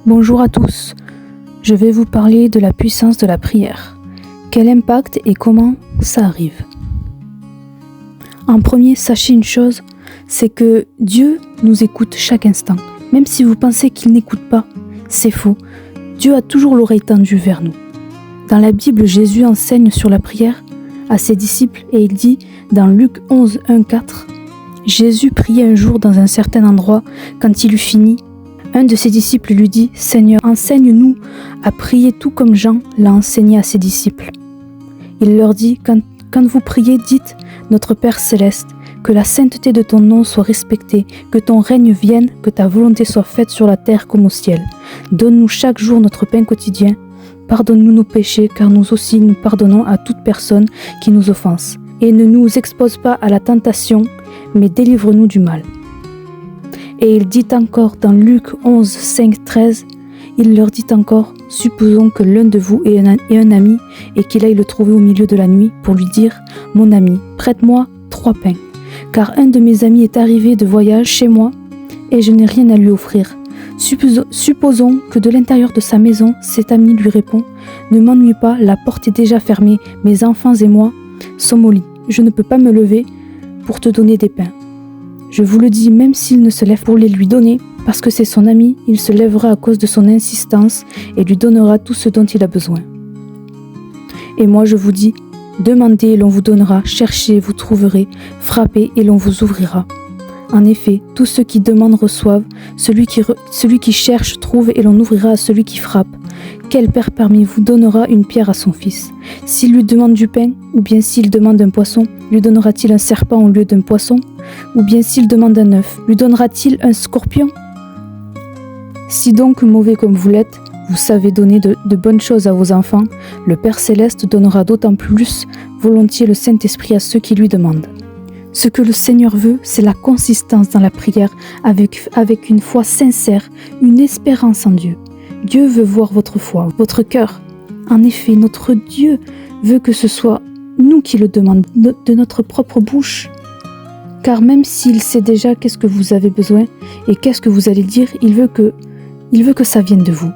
Bonjour à tous, je vais vous parler de la puissance de la prière. Quel impact et comment ça arrive? En premier, sachez une chose, c'est que Dieu nous écoute chaque instant. Même si vous pensez qu'il n'écoute pas, c'est faux. Dieu a toujours l'oreille tendue vers nous. Dans la Bible, Jésus enseigne sur la prière à ses disciples et il dit dans Luc 11, 1, 4, « Jésus priait un jour dans un certain endroit. Quand il eut fini, un de ses disciples lui dit « Seigneur, enseigne-nous à prier tout comme Jean l'a enseigné à ses disciples. » Il leur dit « Quand vous priez, dites « Notre Père céleste, que la sainteté de ton nom soit respectée, que ton règne vienne, que ta volonté soit faite sur la terre comme au ciel. Donne-nous chaque jour notre pain quotidien. Pardonne-nous nos péchés, car nous aussi nous pardonnons à toute personne qui nous offense. Et ne nous expose pas à la tentation, mais délivre-nous du mal. » Et il dit encore dans Luc 11, 5, 13, il leur dit encore, « Supposons que l'un de vous ait un ami et qu'il aille le trouver au milieu de la nuit pour lui dire, « Mon ami, prête-moi 3 pains, car un de mes amis est arrivé de voyage chez moi et je n'ai rien à lui offrir. » Supposons que de l'intérieur de sa maison, cet ami lui répond, « Ne m'ennuie pas, la porte est déjà fermée, mes enfants et moi sommes au lit. Je ne peux pas me lever pour te donner des pains. Je vous le dis, même s'il ne se lève pour les lui donner, parce que c'est son ami, il se lèvera à cause de son insistance et lui donnera tout ce dont il a besoin. Et moi je vous dis, demandez et l'on vous donnera, cherchez, vous trouverez, frappez et l'on vous ouvrira. En effet, tous ceux qui demandent reçoivent, celui qui cherche trouve et l'on ouvrira à celui qui frappe. Quel père parmi vous donnera une pierre à son fils? S'il lui demande du pain, ou bien s'il demande un poisson, lui donnera-t-il un serpent au lieu d'un poisson? Ou bien s'il demande un œuf, lui donnera-t-il un scorpion? Si donc mauvais comme vous l'êtes, vous savez donner de bonnes choses à vos enfants, le Père Céleste donnera d'autant plus volontiers le Saint-Esprit à ceux qui lui demandent. Ce que le Seigneur veut, c'est la consistance dans la prière avec une foi sincère, une espérance en Dieu. Dieu veut voir votre foi, votre cœur. En effet, notre Dieu veut que ce soit nous qui le demandons de notre propre bouche. Car même s'il sait déjà qu'est-ce que vous avez besoin et qu'est-ce que vous allez dire, il veut que ça vienne de vous.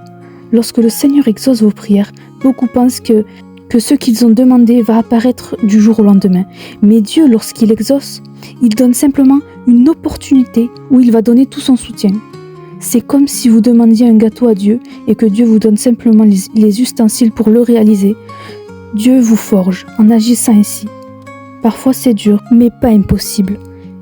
Lorsque le Seigneur exauce vos prières, beaucoup pensent que ce qu'ils ont demandé va apparaître du jour au lendemain. Mais Dieu, lorsqu'il exauce, il donne simplement une opportunité où il va donner tout son soutien. C'est comme si vous demandiez un gâteau à Dieu et que Dieu vous donne simplement les ustensiles pour le réaliser. Dieu vous forge en agissant ainsi. Parfois c'est dur, mais pas impossible.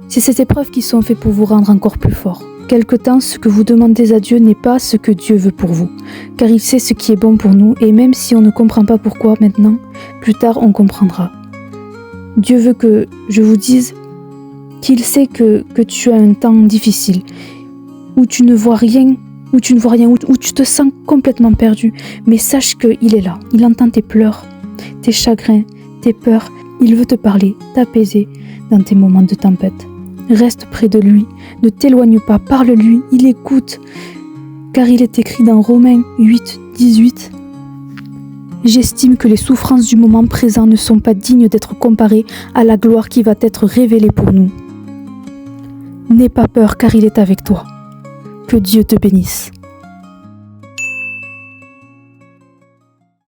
C'est ces épreuves qui sont faites pour vous rendre encore plus fort. Quelque temps, ce que vous demandez à Dieu n'est pas ce que Dieu veut pour vous, car il sait ce qui est bon pour nous, et même si on ne comprend pas pourquoi maintenant, plus tard on comprendra. Dieu veut que je vous dise qu'il sait que tu as un temps difficile, où tu ne vois rien, où tu te sens complètement perdu, mais sache qu'il est là, il entend tes pleurs, tes chagrins, tes peurs, il veut te parler, t'apaiser dans tes moments de tempête. Reste près de lui, ne t'éloigne pas, parle-lui, il écoute, car il est écrit dans Romains 8, 18. J'estime que les souffrances du moment présent ne sont pas dignes d'être comparées à la gloire qui va être révélée pour nous. N'aie pas peur car il est avec toi. Que Dieu te bénisse.